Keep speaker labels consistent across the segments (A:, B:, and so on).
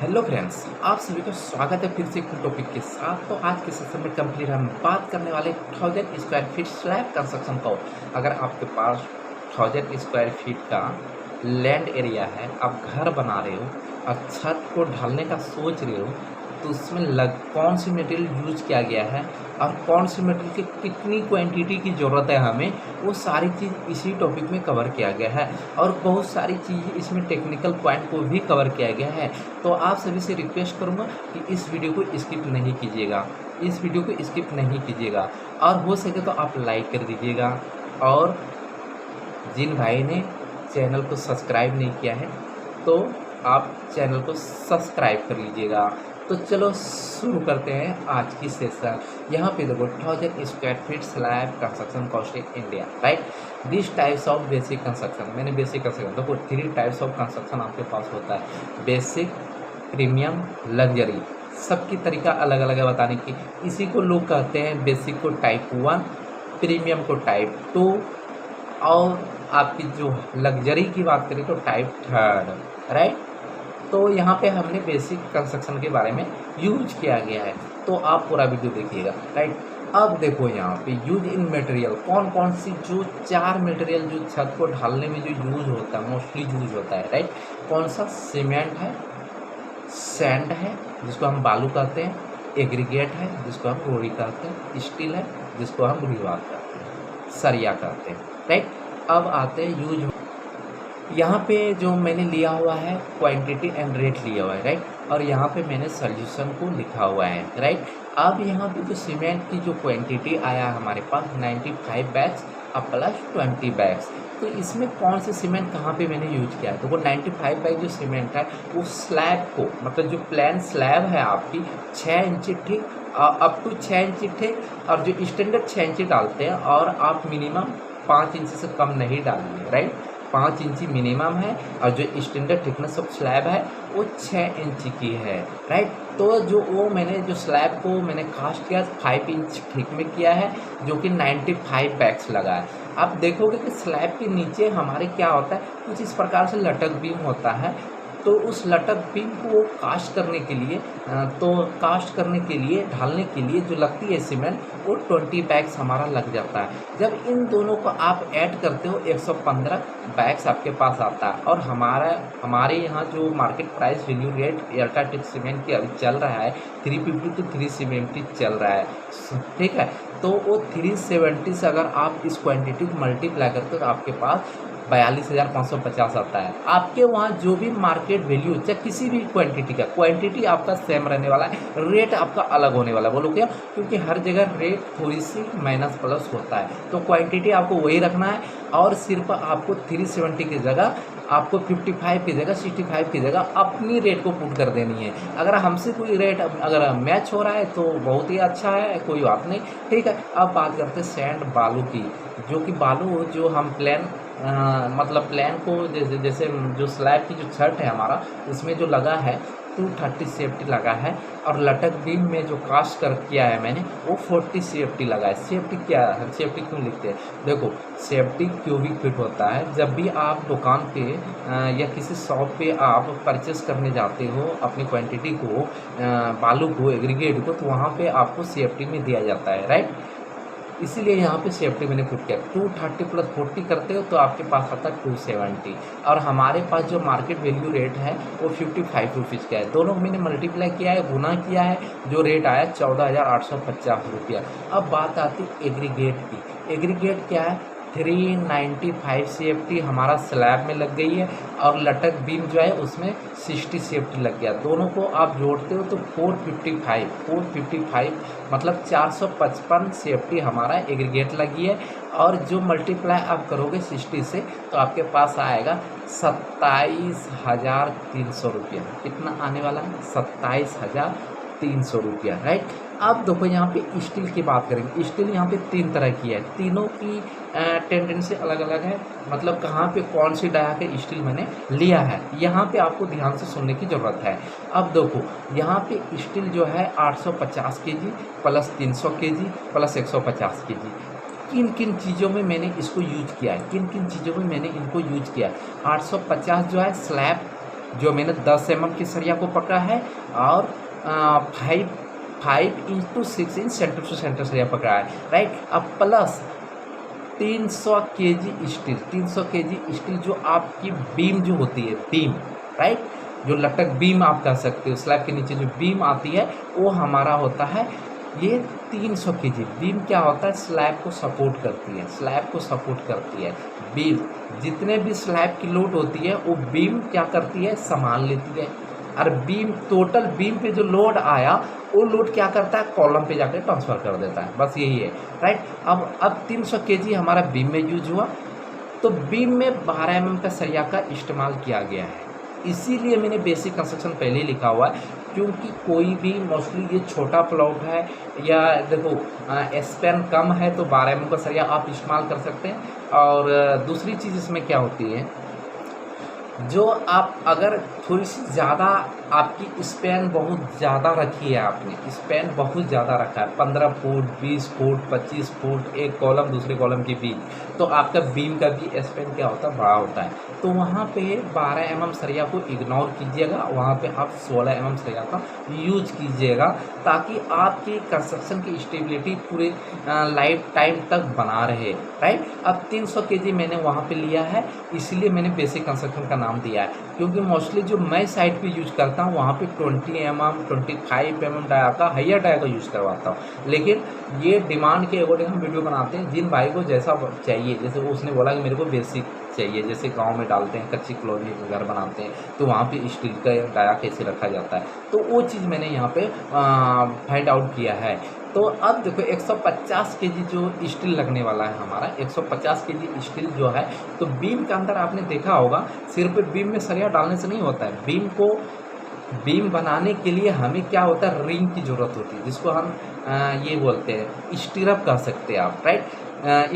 A: Hello friends, आप सभी का स्वागत है फिर से एक टॉपिक के साथ। तो आज के सेशन में कंप्लीट हम बात करने वाले 1000 स्क्वायर फीट स्लैब कंस्ट्रक्शन का। अगर आपके पास 1000 स्क्वायर फीट का लैंड एरिया है, आप घर बना रहे हो और छत को ढालने का सोच रहे हो, तो उसमें कौन सी मटेरियल यूज किया गया है और कौन सी मटेरियल की कितनी क्वांटिटी की ज़रूरत है हमें, वो सारी चीज़ इसी टॉपिक में कवर किया गया है। और बहुत सारी चीज़ इसमें टेक्निकल पॉइंट को भी कवर किया गया है। तो आप सभी से रिक्वेस्ट करूँगा कि इस वीडियो को स्किप नहीं कीजिएगा, इस वीडियो को स्किप नहीं कीजिएगा और हो सके तो आप लाइक कर दीजिएगा। और जिन भाई ने चैनल को सब्सक्राइब नहीं किया है तो आप चैनल को सब्सक्राइब कर लीजिएगा। तो चलो शुरू करते हैं आज की सेशन। यहाँ पे देखो 1000 square feet slab construction cost in India, right. This types of basic construction, मैंने बेसिक कंस्ट्रक्शन देखो 3 टाइप्स ऑफ कंस्ट्रक्शन आपके पास होता है, बेसिक, प्रीमियम, लग्जरी। सबकी तरीका अलग अलग है बताने की। इसी को लोग कहते हैं बेसिक को टाइप 1, प्रीमियम को टाइप 2 और आपकी जो लग्जरी की बात करें तो टाइप 3, राइट। तो यहाँ पे हमने बेसिक कंस्ट्रक्शन के बारे में यूज किया गया है, तो आप पूरा वीडियो देखिएगा, राइट। अब देखो यहाँ पे यूज इन मटेरियल कौन कौन सी जो 4 मटेरियल जो छत को ढालने में जो यूज होता है, मोस्टली यूज होता है, राइट। कौन सा? सीमेंट है, सैंड है जिसको हम बालू कहते हैं, एग्रीगेट है जिसको हम रोड़ी कहते हैं, स्टील है जिसको हम दीवार कहते हैं, सरिया कहते हैं, राइट। अब आते हैं यूज। यहाँ पे जो मैंने लिया हुआ है क्वांटिटी एंड रेट लिया हुआ है, राइट। और यहाँ पे मैंने सॉल्यूशन को लिखा हुआ है, राइट। अब यहाँ पे जो सीमेंट की जो क्वांटिटी आया हमारे पास 95 बैग्स और प्लस 20 बैग्स। तो इसमें कौन से सीमेंट कहाँ पे मैंने यूज किया है? तो वो 95 बैग जो सीमेंट है वो स्लैब को, मतलब जो प्लान स्लैब है आपकी 6 इंची ठीक, अप टू 6 इंची ठीक, और जो स्टैंडर्ड 6 इंची डालते हैं और आप मिनिमम 5 इंची से कम नहीं डालिए, राइट। 5 इंची मिनिमम है और जो स्टैंडर्ड थिकनेस ऑफ स्लैब है वो 6 इंची की है, राइट। तो जो वो मैंने जो स्लैब को मैंने कास्ट किया 5 इंच थिक में किया है, जो कि 95 बैग्स लगा है। आप देखोगे कि स्लैब के नीचे हमारे क्या होता है, कुछ इस प्रकार से लटक बीम होता है। तो उस लटक बीम को कास्ट करने के लिए ढालने के लिए जो लगती है सीमेंट, वो 20 बैग्स हमारा लग जाता है। जब इन दोनों को आप ऐड करते हो 115 बैग्स आपके पास आता है। और हमारे यहाँ जो market price value rate UltraTech cement की अभी चल रहा है 350 to 370 चल रहा है, ठीक है। तो वो 370 से अगर आप इस क्वांटिटी को मल्टीप्लाई करते हो तो आपके पास 42,550 आता है। आपके वहाँ जो भी मार्केट वैल्यू, चाहे किसी भी क्वांटिटी का, क्वांटिटी आपका सेम रहने वाला है, रेट आपका अलग होने वाला है। बोलो क्या? क्योंकि हर जगह रेट थोड़ी सी माइनस प्लस होता है, तो क्वांटिटी आपको वही रखना है। और सिर्फ आपको 370 की जगह आपको 55 की जगह 65 की जगह अपनी रेट को पुट कर देनी है। अगर हमसे कोई रेट अगर मैच हो रहा है तो बहुत ही अच्छा है, कोई बात नहीं, ठीक है। अब बात करते हैं सैंड बालू की, जो कि बालू जो हम प्लान मतलब प्लान को जैसे जो स्लैब की जो छत है हमारा, उसमें जो लगा है 230 सेफ्टी लगा है। और लटक बीम में जो कास्ट कर किया है मैंने वो 40 सेफ्टी लगा है। सेफ्टी क्या है, सेफ्टी क्यों लिखते हैं? देखो सेफ्टी क्यूबिक फीट होता है। जब भी आप दुकान पे या किसी शॉप पे आप परचेस करने जाते हो अपनी क्वांटिटी को, बालू को, एग्रीगेट को, तो वहाँ पे आपको सेफ्टी में दिया जाता है, राइट। इसीलिए यहाँ पे सेफ्टी मैंने पुट किया। 230 प्लस 40 करते हो तो आपके पास आता है 270। और हमारे पास जो मार्केट वैल्यू रेट है वो 55 रुपीज़ का है। दोनों मैंने मल्टीप्लाई किया है, गुना किया है, जो रेट आया 14,850 रुपया। अब बात आती एग्रीगेट की। एग्रीगेट क्या है? 395 सेफ्टी हमारा स्लैब में लग गई है और लटक बीम जो है उसमें 60 सेफ्टी लग गया। दोनों को आप जोड़ते हो तो 455 मतलब 455 सेफ्टी हमारा एग्रीगेट लगी है। और जो मल्टीप्लाई आप करोगे 60 से तो आपके पास आएगा 27,300 रुपया। कितना आने वाला है? 27,300 रुपया, राइट। अब देखो यहाँ पे स्टील की बात करेंगे। स्टील यहाँ पे 3 तरह की है, तीनों की टेंडेंसी अलग अलग है। मतलब कहाँ पे कौन सी डाया के स्टील मैंने लिया है, यहाँ पे आपको ध्यान से सुनने की ज़रूरत है। अब देखो यहाँ पे स्टील जो है 850 kg plus 300 kg plus 150 kg। किन किन चीज़ों में मैंने इसको यूज किया है, किन किन चीज़ों में मैंने इनको यूज किया है। 850 जो है स्लैब जो मैंने 10 mm की सरिया को पकड़ा है और 5 inch to 6 inch centre to centre सरिया पकड़ा है, राइट। अब plus 300 kg steel, 300 kg steel जो आपकी बीम जो होती है, बीम, राइट, जो लटक बीम आप कह सकते हो, स्लैब के नीचे जो बीम आती है वो हमारा होता है ये 300 kg। बीम क्या होता है, स्लैब को सपोर्ट करती है, स्लैब को सपोर्ट करती है बीम। जितने भी स्लैब की लोड होती है वो बीम क्या करती है, संभाल लेती है। और बीम, टोटल बीम पे जो लोड आया वो लोड क्या करता है, कॉलम पे जाकर ट्रांसफ़र कर देता है, बस यही है, राइट। अब 300 kg हमारा बीम में यूज हुआ, तो बीम में 12 mm का सरिया का इस्तेमाल किया गया है। इसीलिए मैंने बेसिक कंस्ट्रक्शन पहले ही लिखा हुआ है, क्योंकि कोई भी मोस्टली ये छोटा प्लॉट है या देखो स्पैन कम है तो 12 mm का सरिया आप इस्तेमाल कर सकते हैं। और दूसरी चीज़ इसमें क्या होती है, जो आप अगर थोड़ी सी ज़्यादा आपकी स्पैन बहुत ज़्यादा रखी है, आपने स्पैन बहुत ज़्यादा रखा है, 15 फुट 20 फुट 25 फुट, एक कॉलम दूसरे कॉलम के बीच, तो आपका बीम का भी स्पैन क्या होता है, बड़ा होता है। तो वहाँ पे 12 mm सरिया को इग्नोर कीजिएगा, वहाँ पे आप 16 mm सरिया का यूज कीजिएगा, ताकि आपकी कंस्ट्रक्शन की स्टेबिलिटी पूरे लाइफ टाइम तक बना रहे, राइट। अब 300 kg मैंने वहाँ पे लिया है, इसलिए मैंने बेसिक कंस्ट्रक्शन का नाम दिया है, क्योंकि मोस्टली जो मैं साइट पे यूज करता हूँ वहाँ पे 20 mm 25 mm डाया का, हाइयर डाया का यूज़ करवाता हूँ। लेकिन ये डिमांड के अकॉर्डिंग हम वीडियो बनाते हैं, जिन भाई को जैसा चाहिए, जैसे उसने बोला कि मेरे को बेसिक चाहिए, जैसे गांव में डालते हैं कच्ची कॉलोनी का घर बनाते हैं तो वहाँ पे स्टील का डाया कैसे रखा जाता है, तो वो चीज़ मैंने यहाँ पे फाइंड आउट किया है। तो अब देखो 150 kg जो स्टील लगने वाला है हमारा, 150 kg स्टील जो है, तो बीम के अंदर आपने देखा होगा सिर्फ बीम में सरिया डालने से नहीं होता है, बीम बनाने के लिए हमें क्या होता है, रिंग की ज़रूरत होती है, जिसको हम ये बोलते हैं स्टीरअप कह सकते हैं आप, राइट।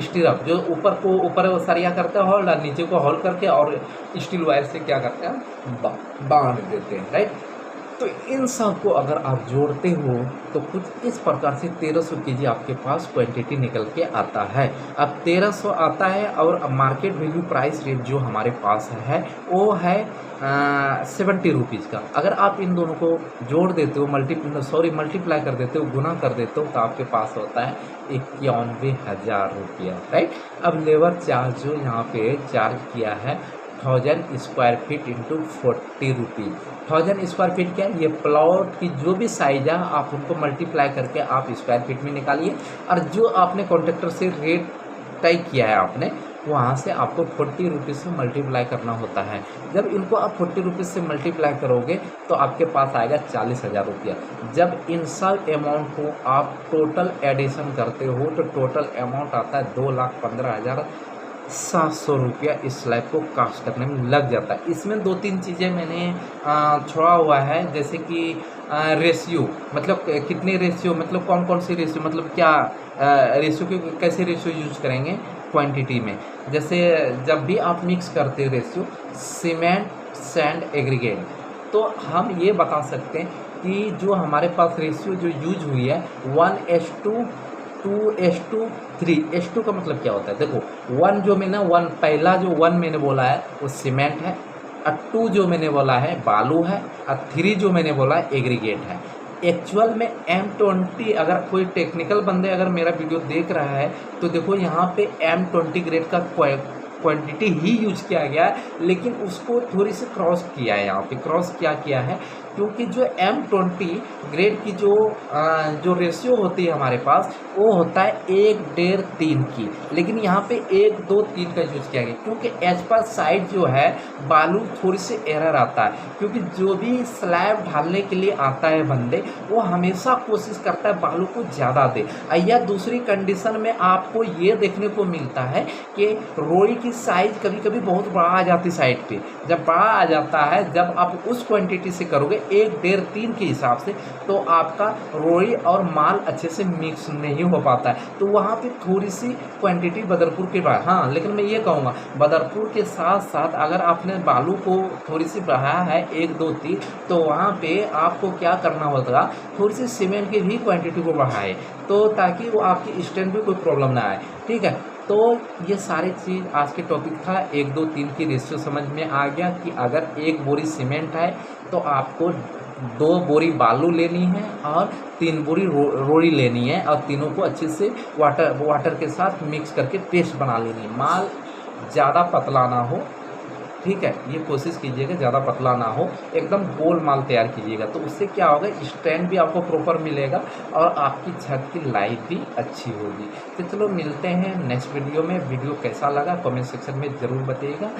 A: स्टीरअप जो ऊपर सरिया करते हैं होल्ड, और नीचे को होल्ड करके और स्टील वायर से क्या करते हैं, बांध देते हैं, राइट। तो इन सब को अगर आप जोड़ते हो तो कुछ इस प्रकार से 1300 kg आपके पास क्वांटिटी निकल के आता है। अब 1300 आता है और मार्केट वैल्यू प्राइस रेट जो हमारे पास है वो है 70 रुपीज़ का। अगर आप इन दोनों को जोड़ देते हो, मल्टीप्लाई कर देते हो, गुना कर देते हो, तो आपके पास होता है 91,000 रुपया, राइट। अब लेबर चार्ज जो यहाँ पे चार्ज किया है 1000 square feet into 40 rupees. 1000 square feet क्या है, ये प्लॉट की जो भी साइज है आप उनको मल्टीप्लाई करके आप स्क्वायर फीट में निकालिए, और जो आपने कॉन्ट्रैक्टर से रेट तय किया है आपने, वहाँ से आपको 40 रुपीज़ से मल्टीप्लाई करना होता है। जब इनको आप 40 रुपीज़ से मल्टीप्लाई करोगे तो आपके पास आएगा 40,000 रुपया। जब इन सब अमाउंट को आप टोटल एडिशन करते हो तो टोटल अमाउंट आता है 2,15,700 रुपया इस स्लैब को कास्ट करने में लग जाता है। इसमें 2-3 चीज़ें मैंने छोड़ा हुआ है, जैसे कि रेशियो, मतलब कितने रेशियो, मतलब कौन सी रेशियो, मतलब क्या रेशियो के कैसे रेशियो यूज करेंगे क्वांटिटी में। जैसे जब भी आप मिक्स करते हैं रेशियो सीमेंट सैंड एग्रीगेट, तो हम ये बता सकते हैं कि जो हमारे पास रेशियो जो यूज हुई है 1:2 2:3। 2 का मतलब क्या होता है, देखो 1 जो मैंने पहला जो 1 मैंने बोला है वो सीमेंट है, और 2 जो मैंने बोला है बालू है, और 3 जो मैंने बोला है एग्रीगेट है। एक्चुअल में M20, अगर कोई टेक्निकल बंदे अगर मेरा वीडियो देख रहा है तो देखो यहाँ पे M20 ग्रेड का क्वांटिटी ही यूज किया गया है, लेकिन उसको थोड़ी सी क्रॉस किया है। यहाँ पे क्रॉस क्या किया है, क्योंकि जो M20 ग्रेड की जो रेशियो होती है हमारे पास वो होता है 1:3 की, लेकिन यहाँ पे 1:2:3 का यूज किया गया, क्योंकि एज पर साइड जो है बालू थोड़ी सी एरर आता है, क्योंकि जो भी स्लैब ढालने के लिए आता है बंदे वो हमेशा कोशिश करता है बालू को ज़्यादा दे। या दूसरी कंडीशन में आपको ये देखने को मिलता है कि रोई की साइज कभी कभी बहुत बड़ा आ जाती है साइड पे। जब बड़ा आ जाता है, जब आप उस क्वांटिटी से करोगे 1:3 के हिसाब से, तो आपका रोई और माल अच्छे से मिक्स नहीं हो पाता है। तो वहाँ पे थोड़ी सी क्वांटिटी बदरपुर के बाद, हाँ, लेकिन मैं ये कहूँगा बदरपुर के साथ साथ अगर आपने बालू को थोड़ी सी बढ़ाया है 1-2-3, तो वहाँ पे आपको क्या करना होगा, थोड़ी सी सीमेंट की भी क्वांटिटी को बढ़ाए, तो ताकि वो आपकी स्ट्रेंथ में कोई प्रॉब्लम ना आए, ठीक है। तो ये सारी चीज़ आज के टॉपिक था। 1, 2, 3 की रेशियो समझ में आ गया कि अगर 1 बोरी सीमेंट है तो आपको 2 बोरी बालू लेनी है और 3 बोरी रोड़ी लेनी है, और तीनों को अच्छे से वाटर के साथ मिक्स करके पेस्ट बना लेनी है। माल ज़्यादा पतला ना हो, ठीक है, ये कोशिश कीजिएगा ज़्यादा पतला ना हो, एकदम गोल माल तैयार कीजिएगा। तो उससे क्या होगा, स्टैंड भी आपको प्रॉपर मिलेगा और आपकी छत की लाइफ भी अच्छी होगी। तो चलो मिलते हैं नेक्स्ट वीडियो में। वीडियो कैसा लगा कमेंट सेक्शन में ज़रूर बताइएगा।